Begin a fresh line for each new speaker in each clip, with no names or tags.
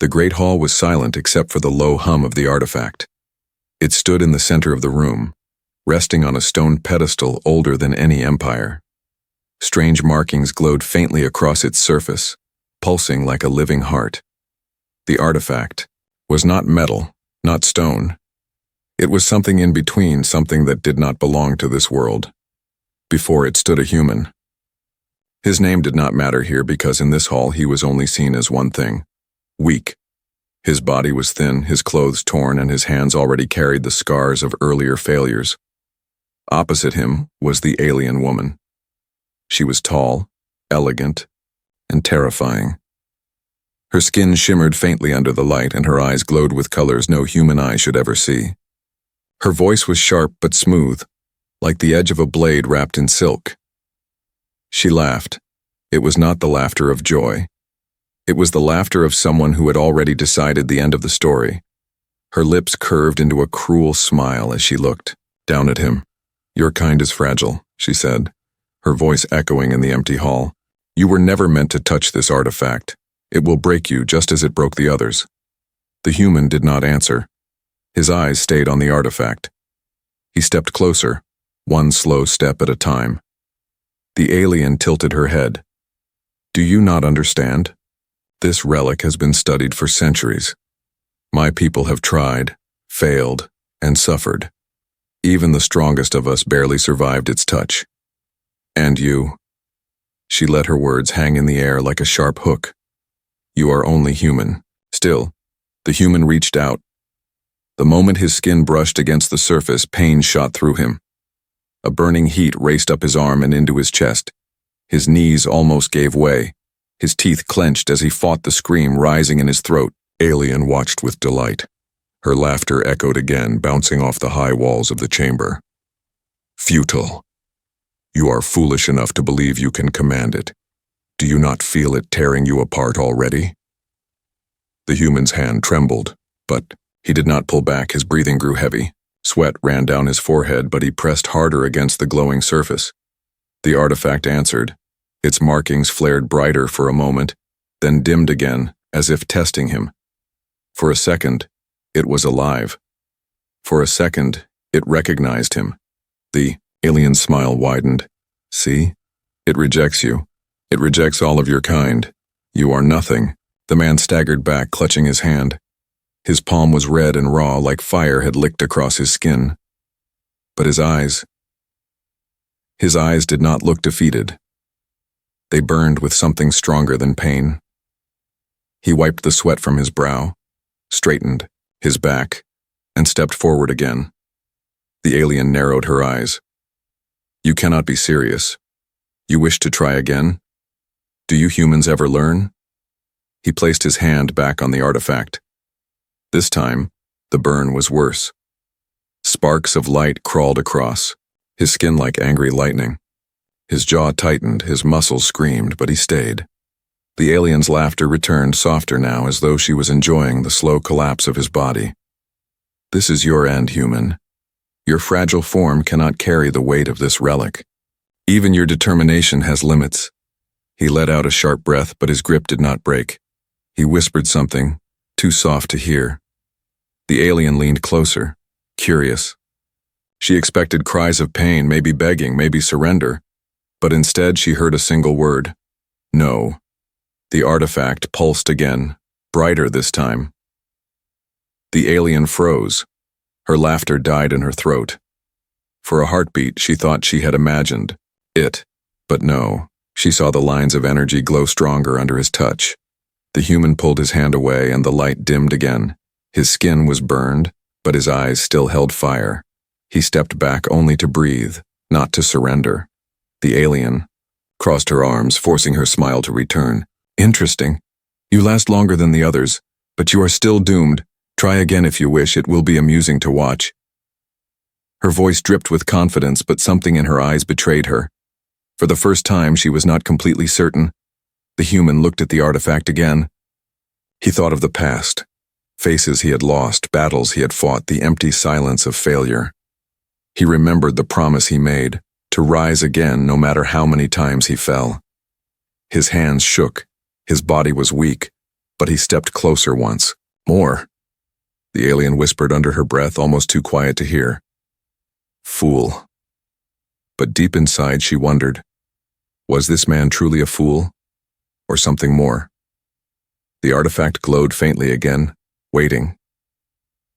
The great hall was silent except for the low hum of the artifact. It stood in the center of the room, resting on a stone pedestal older than any empire. Strange markings glowed faintly across its surface, pulsing like a living heart. The artifact was not metal, not stone. It was something in between, something that did not belong to this world. Before it stood a human. His name did not matter here because in this hall he was only seen as one thing: weak. His body was thin, his clothes torn, and his hands already carried the scars of earlier failures. Opposite him was the alien woman. She was tall, elegant, and terrifying. Her skin shimmered faintly under the light, and her eyes glowed with colors no human eye should ever see. Her voice was sharp but smooth, like the edge of a blade wrapped in silk. She laughed. It was not the laughter of joy. It was the laughter of someone who had already decided the end of the story. Her lips curved into a cruel smile as she looked down at him. "Your kind is fragile," she said, her voice echoing in the empty hall. "You were never meant to touch this artifact. It will break you just as it broke the others." The human did not answer. His eyes stayed on the artifact. He stepped closer, one slow step at a time. The alien tilted her head. "Do you not understand? This relic has been studied for centuries. My people have tried, failed, and suffered. Even the strongest of us barely survived its touch. And you." She let her words hang in the air like a sharp hook. "You are only human." Still, the human reached out. The moment his skin brushed against the surface, pain shot through him. A burning heat raced up his arm and into his chest. His knees almost gave way. His teeth clenched as he fought the scream rising in his throat. Alien watched with delight. Her laughter echoed again, bouncing off the high walls of the chamber. "Futile. You are foolish enough to believe you can command it. Do you not feel it tearing you apart already?" The human's hand trembled, but he did not pull back. His breathing grew heavy. Sweat ran down his forehead, but he pressed harder against the glowing surface. The artifact answered. Its markings flared brighter for a moment, then dimmed again, as if testing him. For a second, it was alive. For a second, it recognized him. The alien's smile widened. "See? It rejects you. It rejects all of your kind. You are nothing." The man staggered back, clutching his hand. His palm was red and raw, like fire had licked across his skin. But his eyes did not look defeated. They burned with something stronger than pain. He wiped the sweat from his brow, straightened his back, and stepped forward again. The alien narrowed her eyes. "You cannot be serious. You wish to try again? Do you humans ever learn?" He placed his hand back on the artifact. This time, the burn was worse. Sparks of light crawled across, his skin like angry lightning. His jaw tightened, his muscles screamed, but he stayed. The alien's laughter returned, softer now, as though she was enjoying the slow collapse of his body. "This is your end, human. Your fragile form cannot carry the weight of this relic. Even your determination has limits." He let out a sharp breath, but his grip did not break. He whispered something, too soft to hear. The alien leaned closer, curious. She expected cries of pain, maybe begging, maybe surrender, but instead she heard a single word: "No." The artifact pulsed again, brighter this time. The alien froze. Her laughter died in her throat. For a heartbeat, she thought she had imagined it, but no, she saw the lines of energy glow stronger under his touch. The human pulled his hand away and the light dimmed again. His skin was burned, but his eyes still held fire. He stepped back only to breathe, not to surrender. The alien crossed her arms, forcing her smile to return. "Interesting. You last longer than the others, but you are still doomed. Try again if you wish. It will be amusing to watch." Her voice dripped with confidence, but something in her eyes betrayed her. For the first time, she was not completely certain. The human looked at the artifact again. He thought of the past, faces he had lost, battles he had fought, the empty silence of failure. He remembered the promise he made, to rise again no matter how many times he fell. His hands shook, his body was weak, But he stepped closer once. More. The alien whispered under her breath, almost too quiet to hear. Fool. But deep inside she wondered, was this man truly a fool? Or something more? The artifact glowed faintly again, waiting.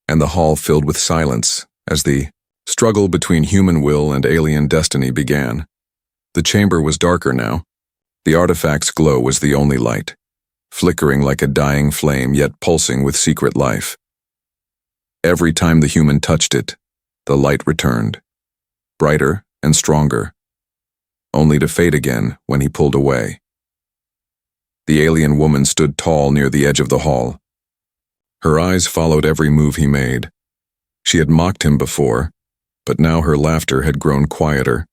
And the hall filled with silence as the struggle between human will and alien destiny began. The chamber was darker now. The artifact's glow was the only light, flickering like a dying flame yet pulsing with secret life. Every time the human touched it, the light returned, brighter and stronger, only to fade again when he pulled away. The alien woman stood tall near the edge of the hall. Her eyes followed every move he made. She had mocked him before, but now her laughter had grown quieter,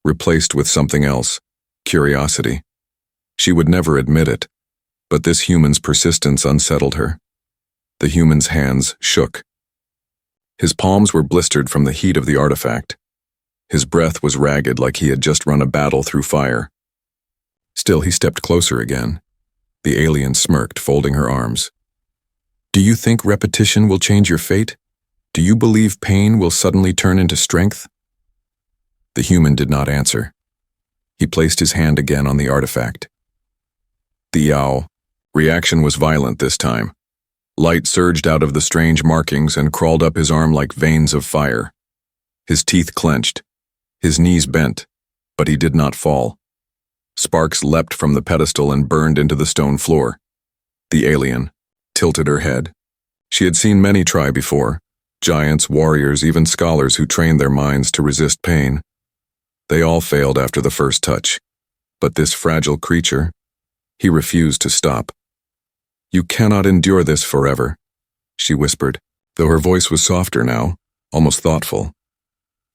replaced with something else, curiosity. She would never admit it, but this human's persistence unsettled her. The human's hands shook. His palms were blistered from the heat of the artifact. His breath was ragged like he had just run a battle through fire. Still, he stepped closer again. The alien smirked, folding her arms. Do you think repetition will change your fate? Do you believe pain will suddenly turn into strength? The human did not answer. He placed his hand again on the artifact. The yow. Reaction was violent this time. Light surged out of the strange markings and crawled up his arm like veins of fire. His teeth clenched. His knees bent, but he did not fall. Sparks leapt from the pedestal and burned into the stone floor. The alien tilted her head. She had seen many try before, giants, warriors, even scholars who trained their minds to resist pain. They all failed after the first touch. But this fragile creature, he refused to stop. You cannot endure this forever, she whispered, though her voice was softer now, almost thoughtful.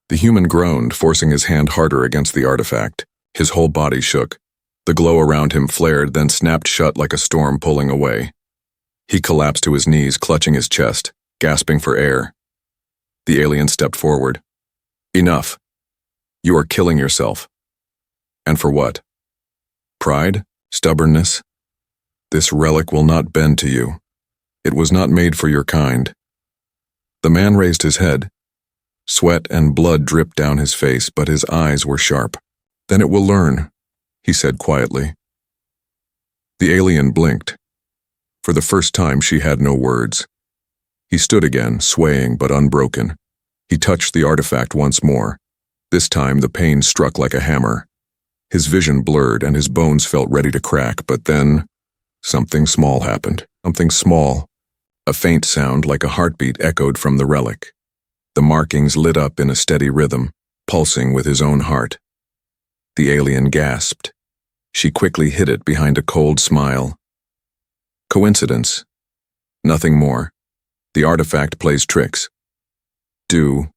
The human groaned, forcing his hand harder against the artifact. His whole body shook. The glow around him flared, then snapped shut like a storm pulling away. He collapsed to his knees, clutching his chest, gasping for air. The alien stepped forward. Enough. You are killing yourself. And for what? Pride? Stubbornness? This relic will not bend to you. It was not made for your kind. The man raised his head. Sweat and blood dripped down his face, but his eyes were sharp. Then it will learn, he said quietly. The alien blinked. For the first time, she had no words. He stood again, swaying but unbroken. He touched the artifact once more. This time, the pain struck like a hammer. His vision blurred and his bones felt ready to crack, but then something small happened. Something small. A faint sound like a heartbeat echoed from the relic. The markings lit up in a steady rhythm, pulsing with his own heart. The alien gasped. She quickly hid it behind a cold smile. Coincidence. Nothing more. The artifact plays tricks. Do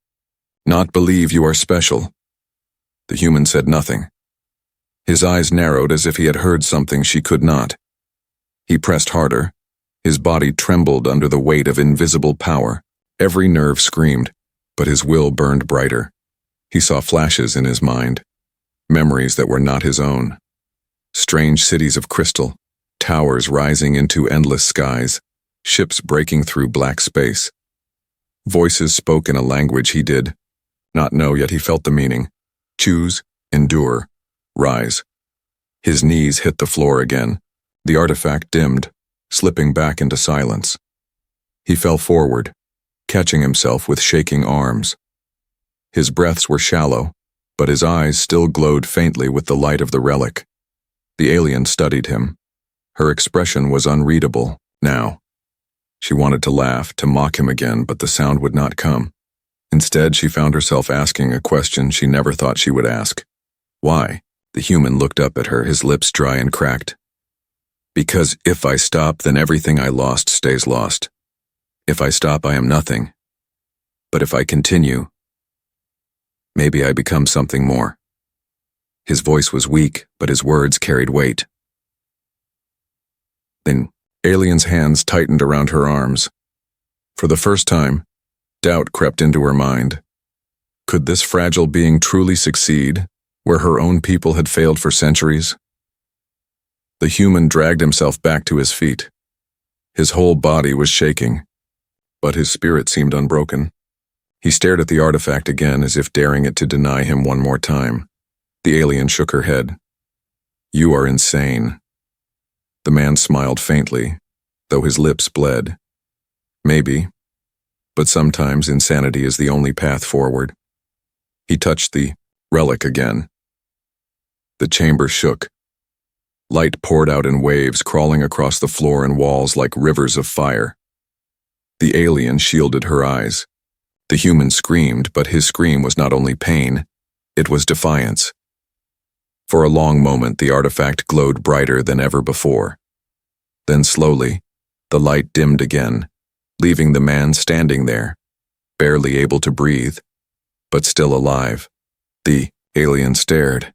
not believe you are special. The human said nothing. His eyes narrowed as if he had heard something she could not. He pressed harder. His body trembled under the weight of invisible power. Every nerve screamed, but his will burned brighter. He saw flashes in his mind, memories that were not his own. Strange cities of crystal, towers rising into endless skies, ships breaking through black space. Voices spoke in a language he did not know, yet he felt the meaning. Choose, endure, rise. His knees hit the floor again. The artifact dimmed, slipping back into silence. He fell forward, catching himself with shaking arms. His breaths were shallow, but his eyes still glowed faintly with the light of the relic. The alien studied him. Her expression was unreadable now. She wanted to laugh, to mock him again, but the sound would not come. Instead, she found herself asking a question she never thought she would ask. Why? The human looked up at her, his lips dry and cracked. Because if I stop, then everything I lost stays lost. If I stop, I am nothing. But if I continue, maybe I become something more. His voice was weak, but his words carried weight. Then, Alien's hands tightened around her arms. For the first time, doubt crept into her mind. Could this fragile being truly succeed, where her own people had failed for centuries? The human dragged himself back to his feet. His whole body was shaking, but his spirit seemed unbroken. He stared at the artifact again as if daring it to deny him one more time. The alien shook her head. "You are insane." The man smiled faintly, though his lips bled. "Maybe, but sometimes insanity is the only path forward." He touched the relic again. The chamber shook. Light poured out in waves, crawling across the floor and walls like rivers of fire. The alien shielded her eyes. The human screamed, but his scream was not only pain, it was defiance. For a long moment, the artifact glowed brighter than ever before. Then slowly, the light dimmed again, leaving the man standing there, barely able to breathe, but still alive. The alien stared.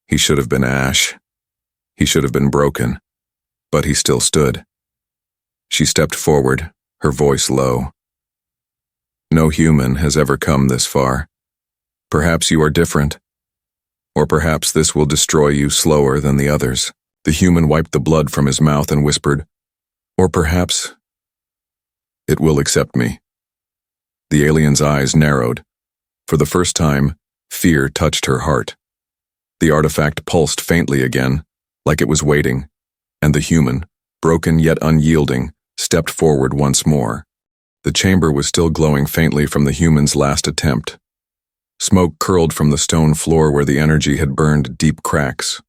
He should have been ash. He should have been broken, but he still stood. She stepped forward, her voice low. "No human has ever come this far. Perhaps you are different. Or perhaps this will destroy you slower than the others." The human wiped the blood from his mouth and whispered, "Or perhaps it will accept me." The alien's eyes narrowed. For the first time, fear touched her heart. The artifact pulsed faintly again, like it was waiting, and the human, broken yet unyielding, stepped forward once more. The chamber was still glowing faintly from the human's last attempt. Smoke curled from the stone floor where the energy had burned deep cracks.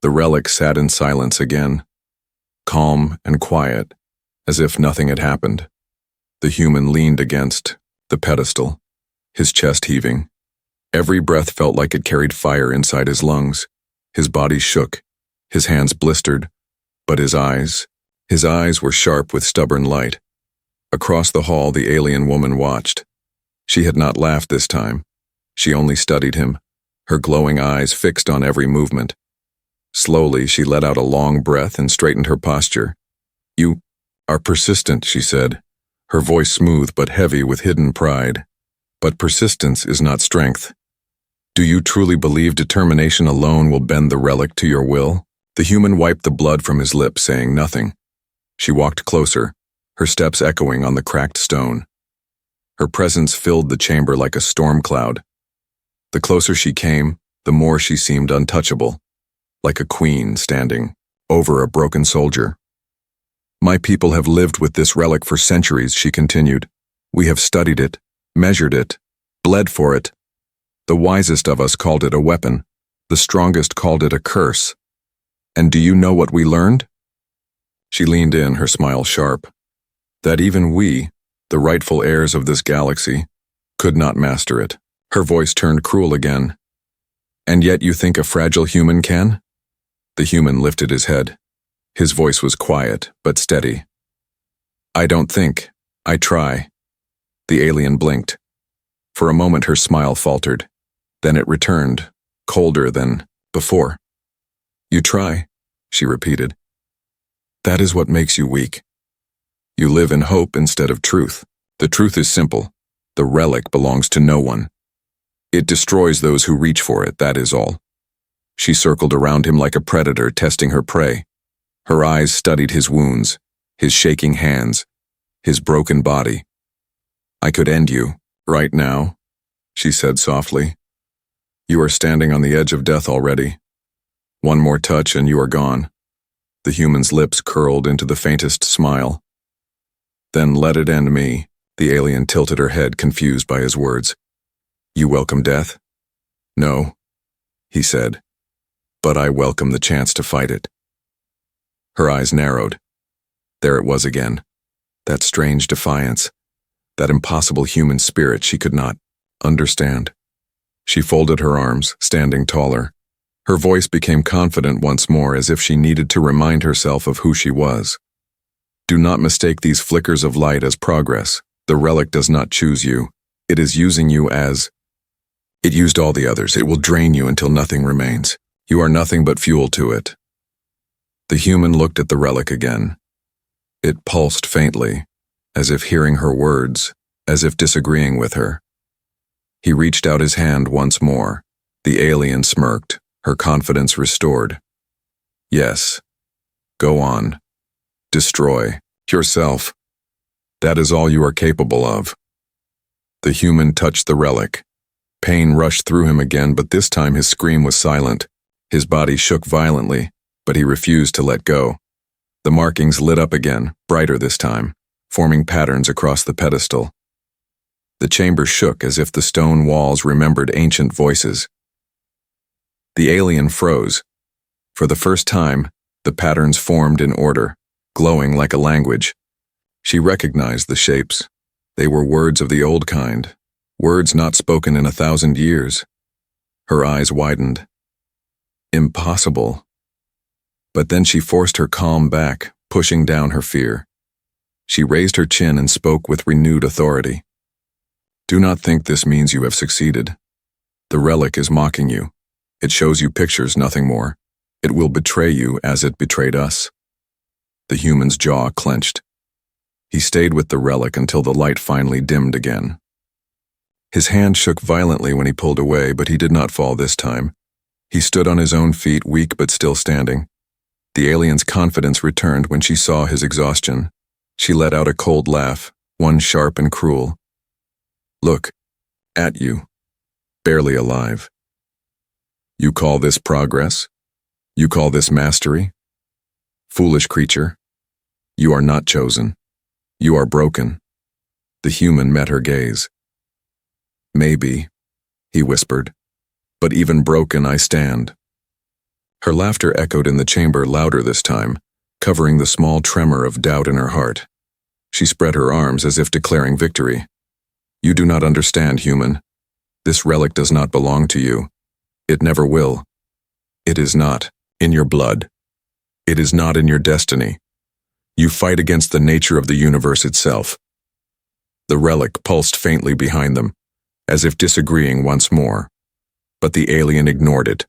The relic sat in silence again, calm and quiet, as if nothing had happened. The human leaned against the pedestal, his chest heaving. Every breath felt like it carried fire inside his lungs. His body shook, his hands blistered, but his eyes were sharp with stubborn light. Across the hall, the alien woman watched. She had not laughed this time. She only studied him, her glowing eyes fixed on every movement. Slowly, she let out a long breath and straightened her posture. "You are persistent," she said, her voice smooth but heavy with hidden pride. "But persistence is not strength. Do you truly believe determination alone will bend the relic to your will?" The human wiped the blood from his lips, saying nothing. She walked closer, her steps echoing on the cracked stone. Her presence filled the chamber like a storm cloud. The closer she came, the more she seemed untouchable, like a queen standing over a broken soldier. "My people have lived with this relic for centuries," she continued. "We have studied it, measured it, bled for it. The wisest of us called it a weapon. The strongest called it a curse. And do you know what we learned?" She leaned in, her smile sharp. "That even we, the rightful heirs of this galaxy, could not master it." Her voice turned cruel again. "And yet you think a fragile human can?" The human lifted his head. His voice was quiet, but steady. "I don't think. I try." The alien blinked. For a moment her smile faltered. Then it returned, colder than before. "You try," she repeated. "That is what makes you weak. You live in hope instead of truth. The truth is simple. The relic belongs to no one. It destroys those who reach for it, that is all." She circled around him like a predator testing her prey. Her eyes studied his wounds, his shaking hands, his broken body. "I could end you, right now," she said softly. "You are standing on the edge of death already. One more touch and you are gone." The human's lips curled into the faintest smile. "Then let it end me." The alien tilted her head, confused by his words. "You welcome death?" "No," he said, "but I welcome the chance to fight it." Her eyes narrowed. There it was again. That strange defiance. That impossible human spirit she could not understand. She folded her arms, standing taller. Her voice became confident once more, as if she needed to remind herself of who she was. "Do not mistake these flickers of light as progress. The relic does not choose you. It is using you as it used all the others. It will drain you until nothing remains. You are nothing but fuel to it." The human looked at the relic again. It pulsed faintly, as if hearing her words, as if disagreeing with her. He reached out his hand once more. The alien smirked, her confidence restored. "Yes, go on. Destroy yourself. That is all you are capable of. The human touched the relic. Pain rushed through him again, but this time his scream was silent. His body shook violently, but he refused to let go. The markings lit up again, brighter this time, forming patterns across the pedestal. The chamber shook as if the stone walls remembered ancient voices. The alien froze. For the first time, the patterns formed in order, glowing like a language. She recognized the shapes. They were words of the old kind, words not spoken in 1,000 years. Her eyes widened. Impossible. But then she forced her calm back, pushing down her fear. She raised her chin and spoke with renewed authority. Do not think this means you have succeeded. The relic is mocking you. It shows you pictures, nothing more. It will betray you as it betrayed us. The human's jaw clenched. He stayed with the relic until the light finally dimmed again. His hand shook violently when he pulled away, but he did not fall this time. He stood on his own feet, weak but still standing. The alien's confidence returned when she saw his exhaustion. She let out a cold laugh, one sharp and cruel. Look, at you, barely alive. You call this progress? You call this mastery? Foolish creature, you are not chosen. You are broken. The human met her gaze. Maybe, he whispered, but even broken I stand. Her laughter echoed in the chamber louder this time, covering the small tremor of doubt in her heart. She spread her arms as if declaring victory. You do not understand, human. This relic does not belong to you. It never will. It is not in your blood. It is not in your destiny. You fight against the nature of the universe itself. The relic pulsed faintly behind them, as if disagreeing once more. But the alien ignored it.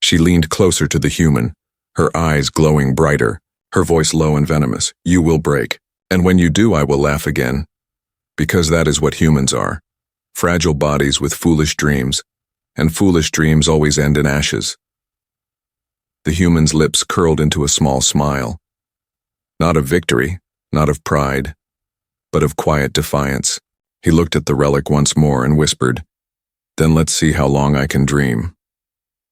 She leaned closer to the human, her eyes glowing brighter, her voice low and venomous. You will break, and when you do I will laugh again. Because that is what humans are. Fragile bodies with foolish dreams, and foolish dreams always end in ashes. The human's lips curled into a small smile. Not of victory, not of pride, but of quiet defiance. He looked at the relic once more and whispered, Then let's see how long I can dream.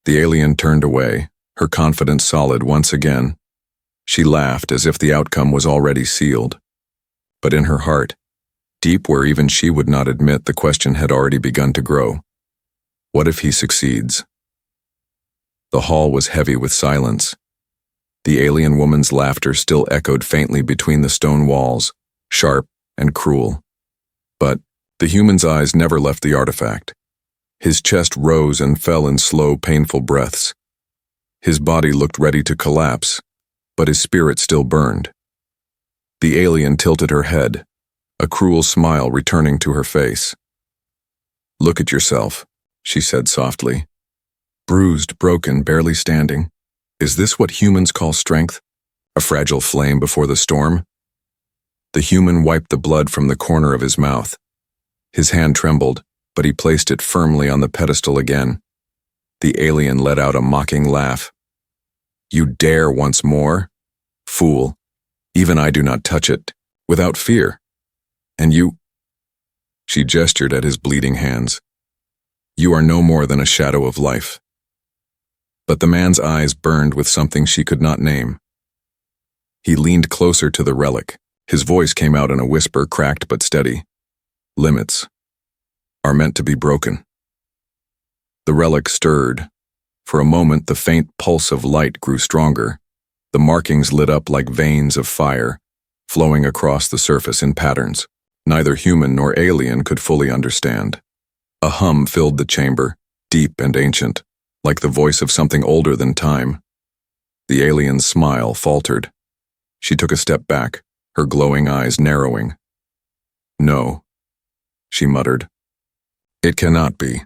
The alien turned away, her confidence solid once again. She laughed as if the outcome was already sealed. But in her heart, deep where even she would not admit, the question had already begun to grow. What if he succeeds? The hall was heavy with silence. The alien woman's laughter still echoed faintly between the stone walls, sharp and cruel. But the human's eyes never left the artifact. His chest rose and fell in slow, painful breaths. His body looked ready to collapse, but his spirit still burned. The alien tilted her head, a cruel smile returning to her face. Look at yourself, she said softly. Bruised, broken, barely standing. Is this what humans call strength? A fragile flame before the storm? The human wiped the blood from the corner of his mouth. His hand trembled, but he placed it firmly on the pedestal again. The alien let out a mocking laugh. You dare once more? Fool, even I do not touch it, without fear. And you? She gestured at his bleeding hands. You are no more than a shadow of life. But the man's eyes burned with something she could not name. He leaned closer to the relic. His voice came out in a whisper, cracked but steady. Limits are meant to be broken. The relic stirred. For a moment, the faint pulse of light grew stronger. The markings lit up like veins of fire, flowing across the surface in patterns neither human nor alien could fully understand. A hum filled the chamber, deep and ancient, like the voice of something older than time. The alien's smile faltered. She took a step back, her glowing eyes narrowing. No, she muttered. It cannot be.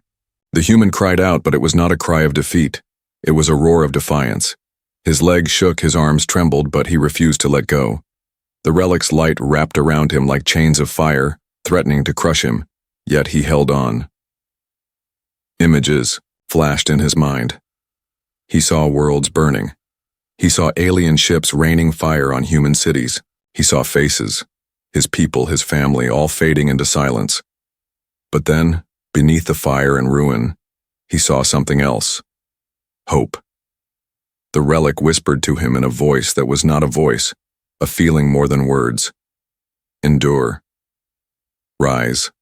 The human cried out, but it was not a cry of defeat. It was a roar of defiance. His legs shook, his arms trembled, but he refused to let go. The relic's light wrapped around him like chains of fire, threatening to crush him, yet he held on. Images flashed in his mind. He saw worlds burning. He saw alien ships raining fire on human cities. He saw faces, his people, his family, all fading into silence. But then, beneath the fire and ruin, he saw something else. Hope. The relic whispered to him in a voice that was not a voice, a feeling more than words. Endure. Rise.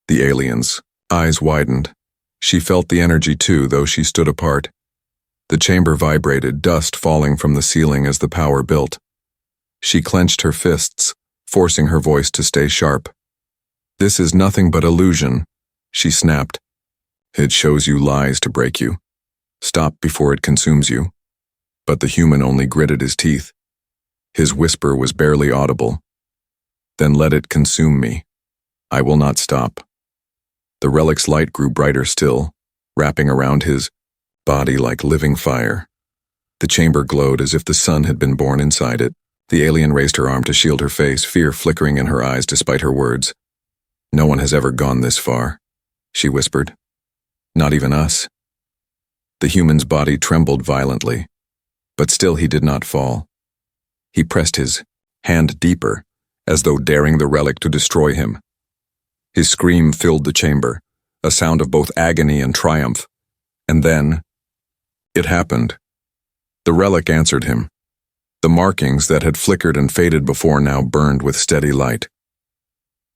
The alien's eyes widened. She felt the energy too, though she stood apart. The chamber vibrated, dust falling from the ceiling as the power built. She clenched her fists, forcing her voice to stay sharp. This is nothing but illusion, she snapped. It shows you lies to break you. Stop before it consumes you. But the human only gritted his teeth. His whisper was barely audible. Then let it consume me. I will not stop. The relic's light grew brighter still, wrapping around his body like living fire. The chamber glowed as if the sun had been born inside it. The alien raised her arm to shield her face, fear flickering in her eyes despite her words. No one has ever gone this far, she whispered. Not even us. The human's body trembled violently, but still he did not fall. He pressed his hand deeper, as though daring the relic to destroy him. His scream filled the chamber, a sound of both agony and triumph. And then, it happened. The relic answered him. The markings that had flickered and faded before now burned with steady light.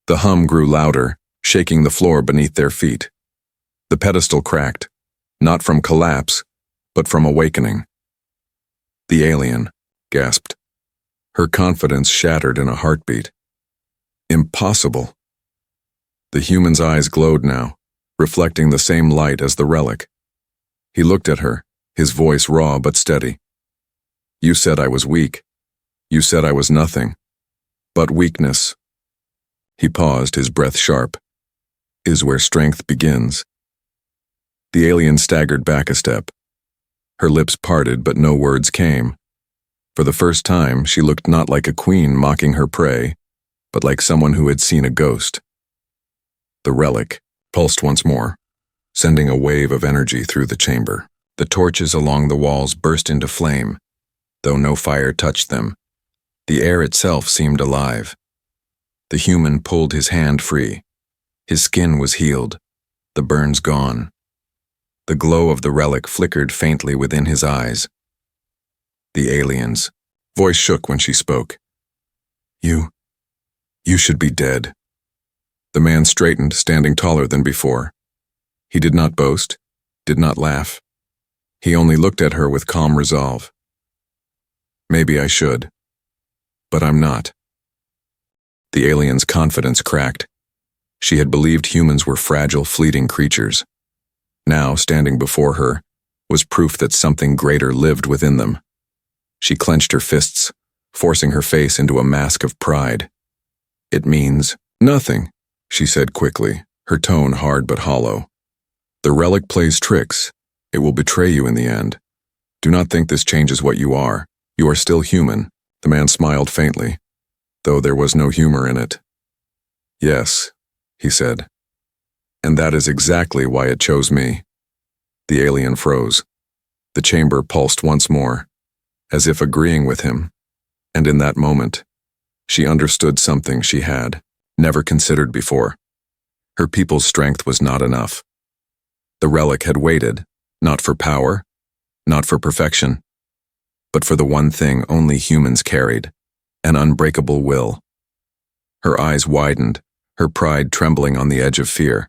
The hum grew louder, shaking the floor beneath their feet. The pedestal cracked, not from collapse, but from awakening. The alien gasped. Her confidence shattered in a heartbeat. Impossible. The human's eyes glowed now, reflecting the same light as the relic. He looked at her, his voice raw but steady. You said I was weak. You said I was nothing. But weakness. He paused, his breath sharp. Is where strength begins. The alien staggered back a step. Her lips parted, but no words came. For the first time, she looked not like a queen mocking her prey, but like someone who had seen a ghost. The relic pulsed once more, sending a wave of energy through the chamber. The torches along the walls burst into flame, though no fire touched them. The air itself seemed alive. The human pulled his hand free. His skin was healed, the burns gone. The glow of the relic flickered faintly within his eyes. The alien's voice shook when she spoke. You should be dead. The man straightened, standing taller than before. He did not boast, did not laugh. He only looked at her with calm resolve. Maybe I should, but I'm not. The alien's confidence cracked. She had believed humans were fragile, fleeting creatures. Now, standing before her, was proof that something greater lived within them. She clenched her fists, forcing her face into a mask of pride. It means nothing, she said quickly, her tone hard but hollow. The relic plays tricks. It will betray you in the end. Do not think this changes what you are. You are still human. The man smiled faintly, though there was no humor in it. Yes, he said. And that is exactly why it chose me. The alien froze. The chamber pulsed once more, as if agreeing with him. And in that moment, she understood something she had never considered before. Her people's strength was not enough. The relic had waited, not for power, not for perfection, but for the one thing only humans carried, an unbreakable will. Her eyes widened, her pride trembling on the edge of fear.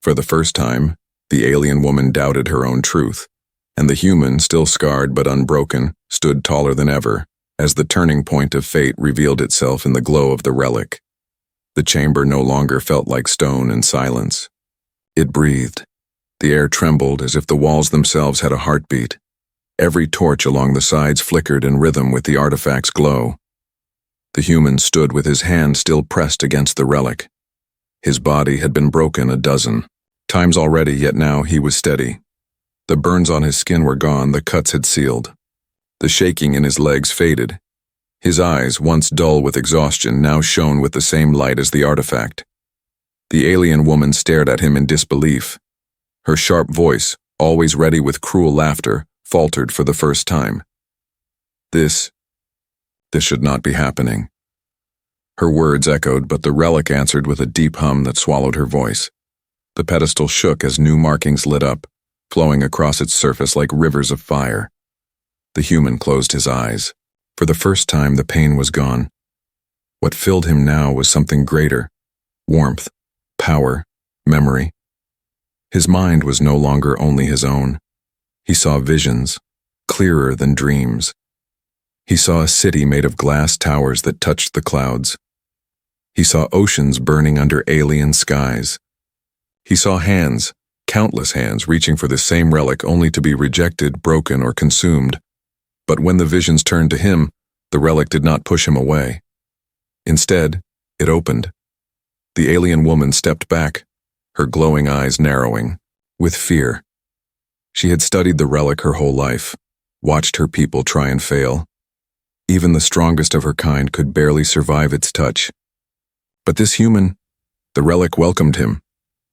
For the first time, the alien woman doubted her own truth, and the human, still scarred but unbroken, stood taller than ever, as the turning point of fate revealed itself in the glow of the relic. The chamber no longer felt like stone and silence. It breathed. The air trembled as if the walls themselves had a heartbeat. Every torch along the sides flickered in rhythm with the artifact's glow. The human stood with his hand still pressed against the relic. His body had been broken a dozen times already, yet now he was steady. The burns on his skin were gone, the cuts had sealed. The shaking in his legs faded. His eyes, once dull with exhaustion, now shone with the same light as the artifact. The alien woman stared at him in disbelief. Her sharp voice, always ready with cruel laughter, faltered for the first time. This should not be happening. Her words echoed, but the relic answered with a deep hum that swallowed her voice. The pedestal shook as new markings lit up, flowing across its surface like rivers of fire. The human closed his eyes. For the first time, the pain was gone. What filled him now was something greater: warmth, power, memory. His mind was no longer only his own. He saw visions, clearer than dreams. He saw a city made of glass towers that touched the clouds. He saw oceans burning under alien skies. He saw hands, countless hands, reaching for the same relic only to be rejected, broken, or consumed. But when the visions turned to him, the relic did not push him away. Instead, it opened. The alien woman stepped back, her glowing eyes narrowing, with fear. She had studied the relic her whole life, watched her people try and fail. Even the strongest of her kind could barely survive its touch. But this human, the relic welcomed him.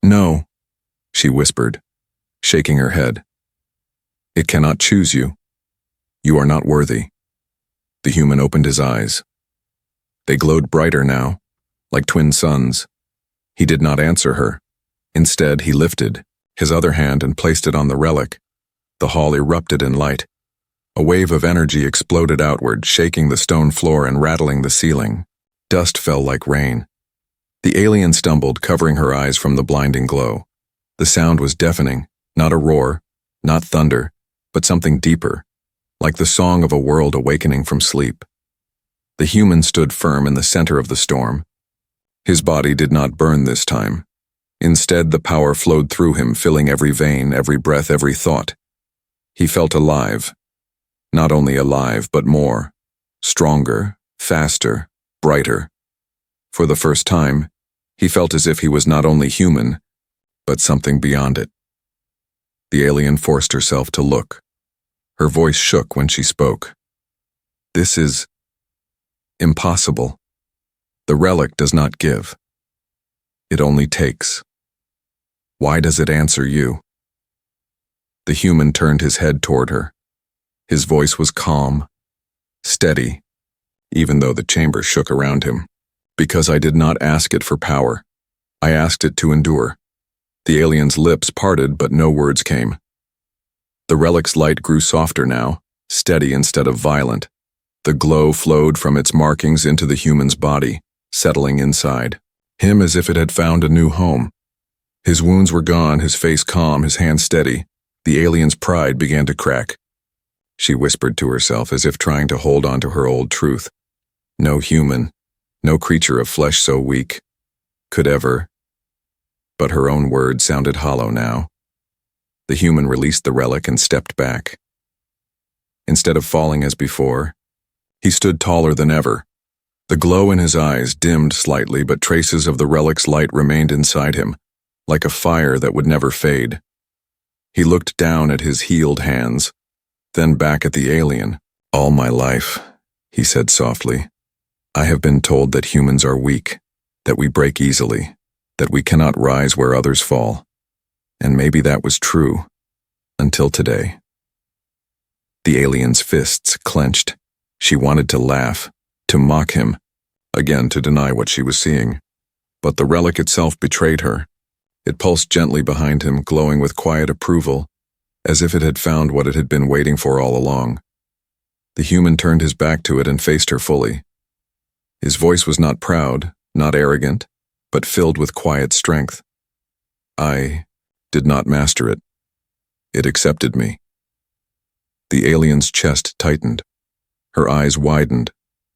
"No," she whispered, shaking her head. "It cannot choose you. You are not worthy." The human opened his eyes. They glowed brighter now, like twin suns. He did not answer her. Instead, he lifted his other hand and placed it on the relic. The hall erupted in light. A wave of energy exploded outward, shaking the stone floor and rattling the ceiling. Dust fell like rain. The alien stumbled, covering her eyes from the blinding glow. The sound was deafening, not a roar, not thunder, but something deeper, like the song of a world awakening from sleep. The human stood firm in the center of the storm. His body did not burn this time. Instead, the power flowed through him, filling every vein, every breath, every thought. He felt alive. Not only alive, but more. Stronger, faster, brighter. For the first time, he felt as if he was not only human, but something beyond it. The alien forced herself to look. Her voice shook when she spoke. "This is impossible. The relic does not give. It only takes. Why does it answer you?" The human turned his head toward her. His voice was calm, steady, even though the chamber shook around him. "Because I did not ask it for power. I asked it to endure." The alien's lips parted, but no words came. The relic's light grew softer now, steady instead of violent. The glow flowed from its markings into the human's body, settling inside him as if it had found a new home. His wounds were gone, his face calm, his hands steady. The alien's pride began to crack. She whispered to herself as if trying to hold on to her old truth. No human, no creature of flesh so weak, could ever. But her own words sounded hollow now. The human released the relic and stepped back. Instead of falling as before, he stood taller than ever. The glow in his eyes dimmed slightly, but traces of the relic's light remained inside him, like a fire that would never fade. He looked down at his healed hands, then back at the alien. "All my life," he said softly, "I have been told that humans are weak, that we break easily, that we cannot rise where others fall. And maybe that was true, until today." The alien's fists clenched. She wanted to laugh, to mock him, again to deny what she was seeing. But the relic itself betrayed her. It pulsed gently behind him, glowing with quiet approval, as if it had found what it had been waiting for all along. The human turned his back to it and faced her fully. His voice was not proud, not arrogant, but filled with quiet strength. "I did not master it. It accepted me." The alien's chest tightened. Her eyes widened,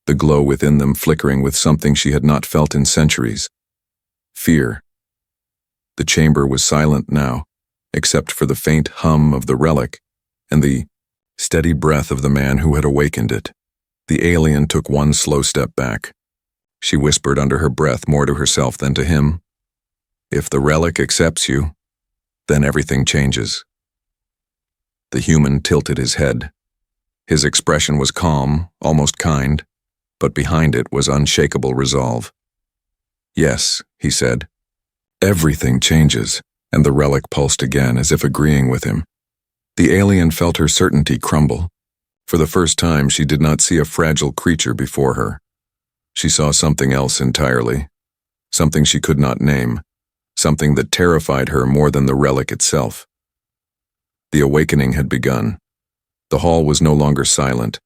the glow within them flickering with something she had not felt in centuries. Fear. The chamber was silent now, except for the faint hum of the relic and the steady breath of the man who had awakened it. The alien took one slow step back. She whispered under her breath, more to herself than to him, "If the relic accepts you, then everything changes." The human tilted his head. His expression was calm, almost kind, but behind it was unshakable resolve. "Yes," he said, "everything changes," and the relic pulsed again as if agreeing with him. The alien felt her certainty crumble. For the first time, she did not see a fragile creature before her. She saw something else entirely, something she could not name, something that terrified her more than the relic itself. The awakening had begun. The hall was no longer silent.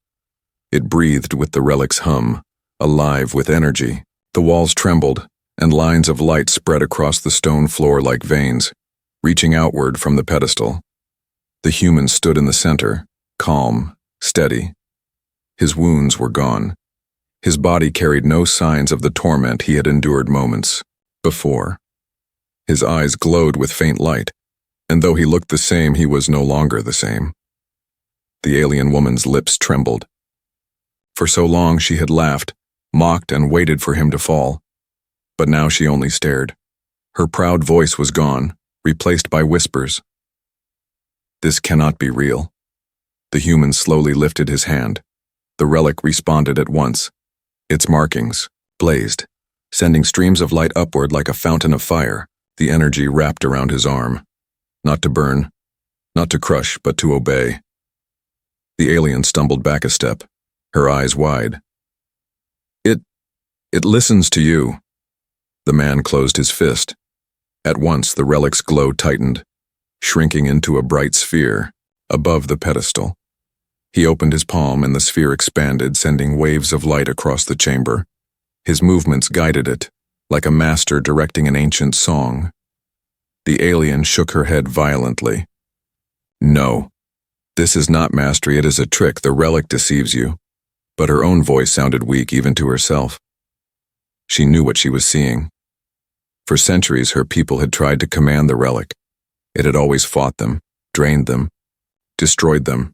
It breathed with the relic's hum, alive with energy. The walls trembled, and lines of light spread across the stone floor like veins, reaching outward from the pedestal. The human stood in the center, calm, steady. His wounds were gone. His body carried no signs of the torment he had endured moments before. His eyes glowed with faint light, and though he looked the same, he was no longer the same. The alien woman's lips trembled. For so long she had laughed, mocked, and waited for him to fall. But now she only stared. Her proud voice was gone, replaced by whispers. This cannot be real. The human slowly lifted his hand. The relic responded at once. Its markings blazed, sending streams of light upward like a fountain of fire. The energy wrapped around his arm. Not to burn, not to crush, but to obey. The alien stumbled back a step, her eyes wide. It listens to you. The man closed his fist. At once the relic's glow tightened, shrinking into a bright sphere above the pedestal. He opened his palm and the sphere expanded, sending waves of light across the chamber. His movements guided it, like a master directing an ancient song. The alien shook her head violently. No, this is not mastery, it is a trick. The relic deceives you. But her own voice sounded weak even to herself. She knew what she was seeing. For centuries, her people had tried to command the relic. It had always fought them, drained them, destroyed them.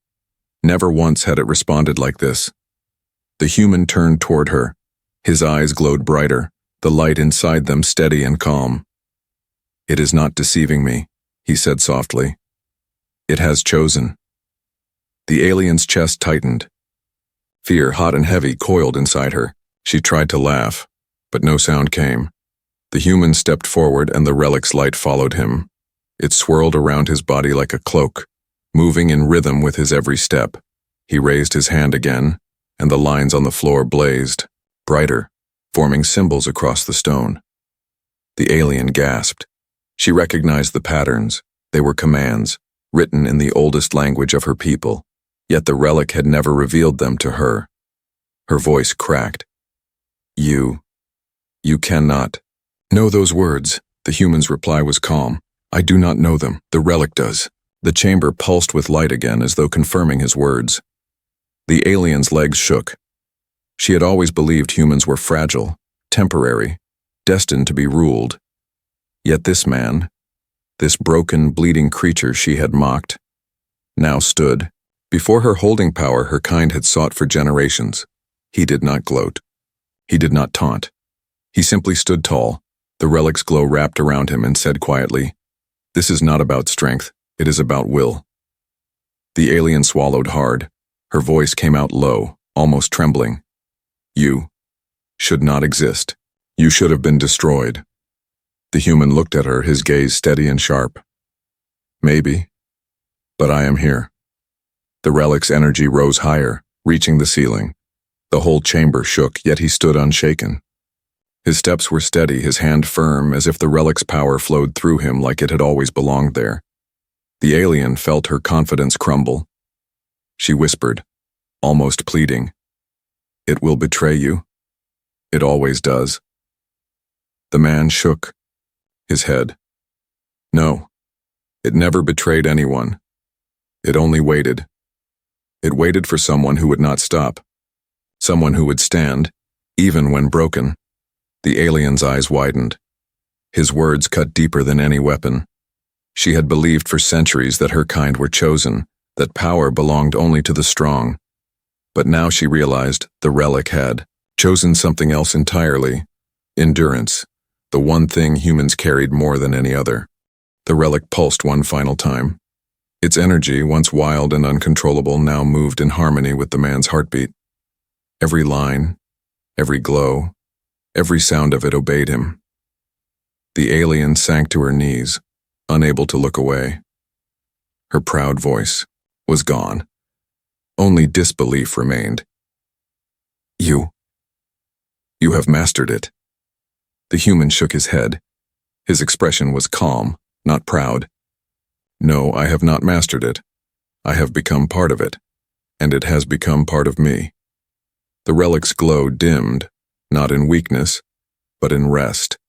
Never once had it responded like this. The human turned toward her. His eyes glowed brighter, the light inside them steady and calm. It is not deceiving me, he said softly. It has chosen. The alien's chest tightened. Fear, hot and heavy, coiled inside her. She tried to laugh, but no sound came. The human stepped forward and the relic's light followed him. It swirled around his body like a cloak, moving in rhythm with his every step. He raised his hand again, and the lines on the floor blazed, brighter, forming symbols across the stone. The alien gasped. She recognized the patterns. They were commands, written in the oldest language of her people, yet the relic had never revealed them to her. Her voice cracked. You cannot know those words. The human's reply was calm. I do not know them. The relic does. The chamber pulsed with light again as though confirming his words. The alien's legs shook. She had always believed humans were fragile, temporary, destined to be ruled. Yet this man, this broken, bleeding creature she had mocked, now stood. Before her holding power her kind had sought for generations. He did not gloat. He did not taunt. He simply stood tall. The relic's glow wrapped around him and said quietly, "This is not about strength. It is about will." The alien swallowed hard. Her voice came out low, almost trembling. You should not exist. You should have been destroyed. The human looked at her, his gaze steady and sharp. Maybe, but I am here. The relic's energy rose higher, reaching the ceiling. The whole chamber shook, yet he stood unshaken. His steps were steady, his hand firm, as if the relic's power flowed through him like it had always belonged there. The alien felt her confidence crumble. She whispered, almost pleading, "It will betray you. It always does." The man shook his head. No, it never betrayed anyone. It only waited. It waited for someone who would not stop, someone who would stand, even when broken. The alien's eyes widened. His words cut deeper than any weapon. She had believed for centuries that her kind were chosen, that power belonged only to the strong. But now she realized the relic had chosen something else entirely: endurance, the one thing humans carried more than any other. The relic pulsed one final time. Its energy, once wild and uncontrollable, now moved in harmony with the man's heartbeat. Every line, every glow, every sound of it obeyed him. The alien sank to her knees, unable to look away. Her proud voice was gone. Only disbelief remained. You have mastered it. The human shook his head. His expression was calm, not proud. No, I have not mastered it. I have become part of it, and it has become part of me. The relic's glow dimmed, not in weakness, but in rest.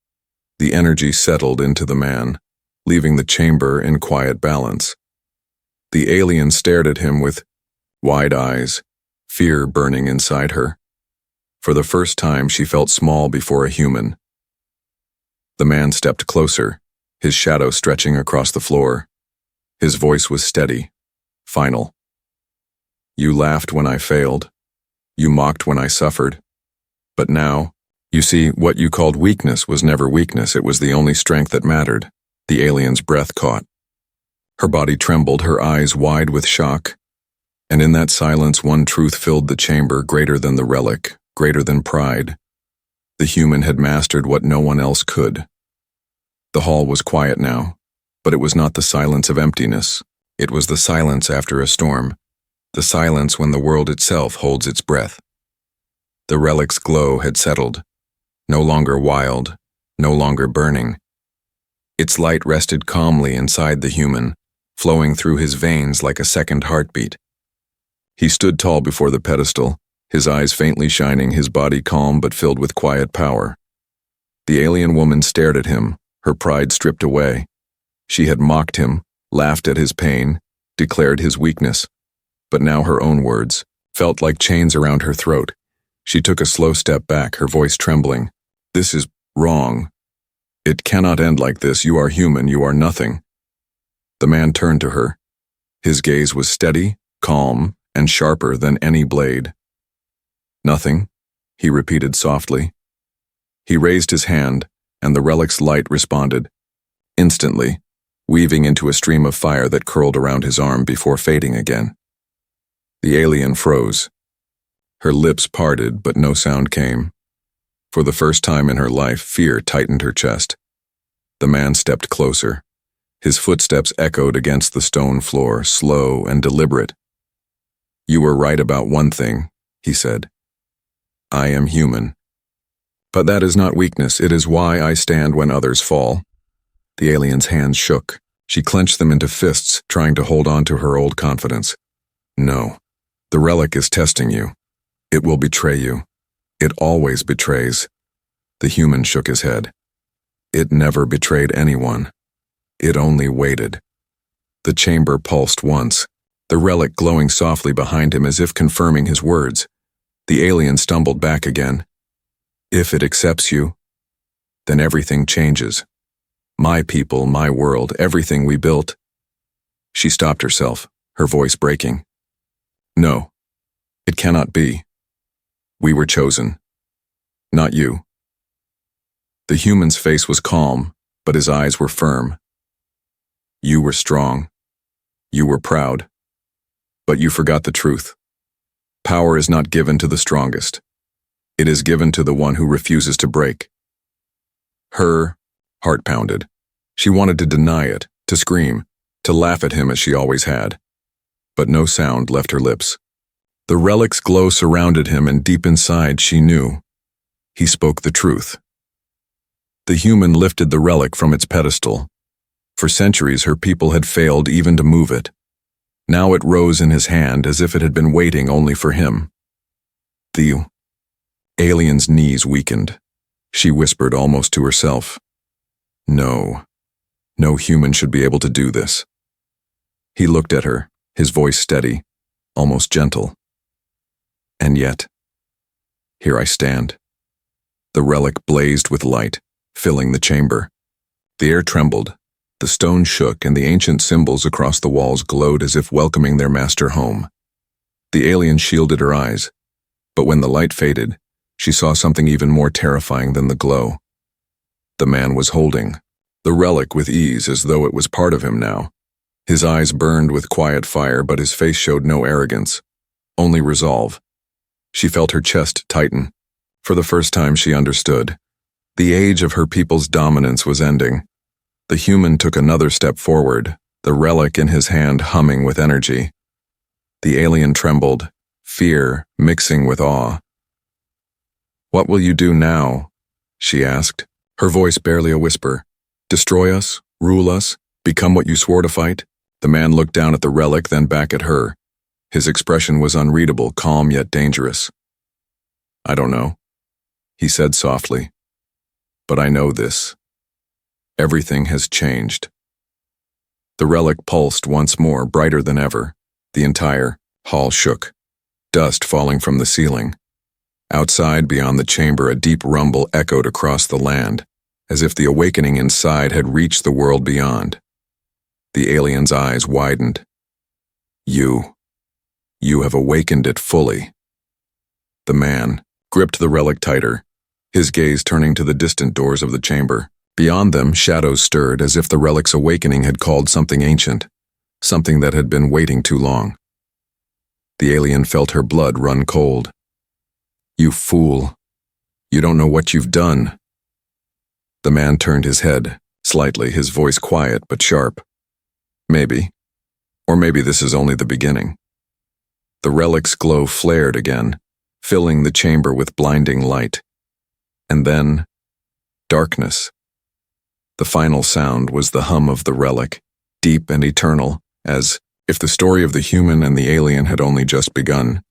The energy settled into the man, leaving the chamber in quiet balance. The alien stared at him with wide eyes, fear burning inside her. For the first time, she felt small before a human. The man stepped closer, his shadow stretching across the floor. His voice was steady, final. You laughed when I failed. You mocked when I suffered. But now, you see, what you called weakness was never weakness. It was the only strength that mattered. The alien's breath caught. Her body trembled, her eyes wide with shock. And in that silence, one truth filled the chamber, greater than the relic, greater than pride. The human had mastered what no one else could. The hall was quiet now, but it was not the silence of emptiness. It was the silence after a storm, the silence when the world itself holds its breath. The relic's glow had settled, no longer wild, no longer burning. Its light rested calmly inside the human, flowing through his veins like a second heartbeat. He stood tall before the pedestal, his eyes faintly shining, his body calm but filled with quiet power. The alien woman stared at him, her pride stripped away. She had mocked him, laughed at his pain, declared his weakness. But now her own words felt like chains around her throat. She took a slow step back, her voice trembling. This is wrong. It cannot end like this. You are human, you are nothing. The man turned to her. His gaze was steady, calm, and sharper than any blade. Nothing, he repeated softly. He raised his hand, and the relic's light responded. Instantly, weaving into a stream of fire that curled around his arm before fading again. The alien froze. Her lips parted, but no sound came. For the first time in her life, fear tightened her chest. The man stepped closer. His footsteps echoed against the stone floor, slow and deliberate. You were right about one thing, he said. I am human. But that is not weakness, it is why I stand when others fall. The alien's hands shook. She clenched them into fists, trying to hold on to her old confidence. No, the relic is testing you. It will betray you. It always betrays. The human shook his head. It never betrayed anyone. It only waited. The chamber pulsed once, the relic glowing softly behind him as if confirming his words. The alien stumbled back again. If it accepts you, then everything changes. My people, my world, everything we built. She stopped herself, her voice breaking. No, it cannot be. We were chosen. Not you. The human's face was calm, but his eyes were firm. You were strong. You were proud. But you forgot the truth. Power is not given to the strongest. It is given to the one who refuses to break. Her heart pounded. She wanted to deny it, to scream, to laugh at him as she always had. But no sound left her lips. The relic's glow surrounded him, and deep inside she knew. He spoke the truth. The human lifted the relic from its pedestal. For centuries her people had failed even to move it. Now it rose in his hand as if it had been waiting only for him. The alien's knees weakened. She whispered almost to herself. No, no human should be able to do this. He looked at her, his voice steady, almost gentle. And yet, here I stand. The relic blazed with light, filling the chamber. The air trembled, the stone shook, and the ancient symbols across the walls glowed as if welcoming their master home. The alien shielded her eyes, but when the light faded, she saw something even more terrifying than the glow. The man was holding the relic with ease, as though it was part of him now. His eyes burned with quiet fire, but his face showed no arrogance, only resolve. She felt her chest tighten. For the first time she understood. The age of her people's dominance was ending. The human took another step forward, the relic in his hand humming with energy. The alien trembled, fear mixing with awe. "What will you do now?" she asked, her voice barely a whisper. "Destroy us? Rule us? Become what you swore to fight?" The man looked down at the relic, then back at her. His expression was unreadable, calm yet dangerous. "I don't know," he said softly. "But I know this. Everything has changed." The relic pulsed once more, brighter than ever. The entire hall shook, dust falling from the ceiling. Outside, beyond the chamber, a deep rumble echoed across the land, as if the awakening inside had reached the world beyond. The alien's eyes widened. You have awakened it fully." The man gripped the relic tighter, his gaze turning to the distant doors of the chamber. Beyond them, shadows stirred, as if the relic's awakening had called something ancient, something that had been waiting too long. The alien felt her blood run cold. "You fool. You don't know what you've done." The man turned his head, slightly, his voice quiet but sharp. "Maybe. Or maybe this is only the beginning." The relic's glow flared again, filling the chamber with blinding light. And then, darkness. The final sound was the hum of the relic, deep and eternal, as if the story of the human and the alien had only just begun.